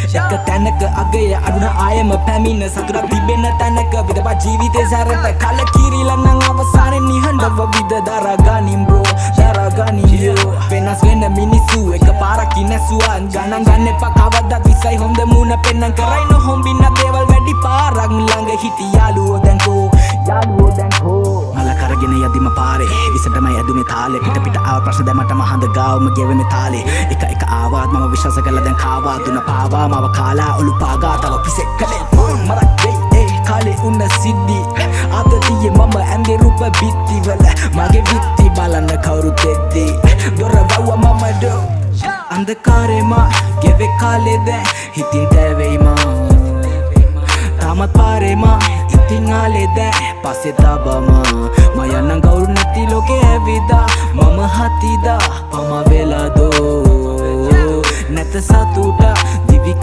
එක තැනක අගය අඩුන ආයම පැමිණ සතුට තිබෙන තැනක විදපා ජීවිතේ සැරට කලකිරිලා නම් අවසානයේ නිහඬව විද දරාගනින් බ්‍රෝ දරාගනින් යෝ වෙනස් වෙන මිනිස්සු එක පාරක් ඉනසුවා ගණන් ගන්න එපා කවදා විසයි හොඳ මුණ පෙන්නන් කරයි නොහොම්බින්න දේවල් වැඩි පාරක් ළඟ හිටි යාළුවෝ දැන් කෝ මල කරගෙන යදිම පාරේ විසටමයි ඇදුනේ තාලේ පිට පිට ආව ප්‍රශ්න දැමටම හඳ ගාවම ගෙවෙන තාලේ එක ආවාත් මම විශ්වාස කළා දැන් කාවා දුන පාවා මව කාලා ඔලු පාගා තව පිසෙක් කලේ මරක් වෙයි කාලේ උන්න සිද්ධි ආතතියේ මම ඇඳේ රූප බිත්තිවල මගේ විත්ති බලන්න කවුරුත් එද්දී දොර වව්ව මම දෝ අන්ධකාරේ මා ගෙවේ කාලේ දැන් හිතින් තැවෙයි මා තාමත් පාරේ මා ඉතින් ආලේ දැන් පස්සේ තබමා මම යන්න කවුරු නැති ලෝකේ ඇවිදා මම හතිදා පම වෙලා දෝ නැත සතුට දිවි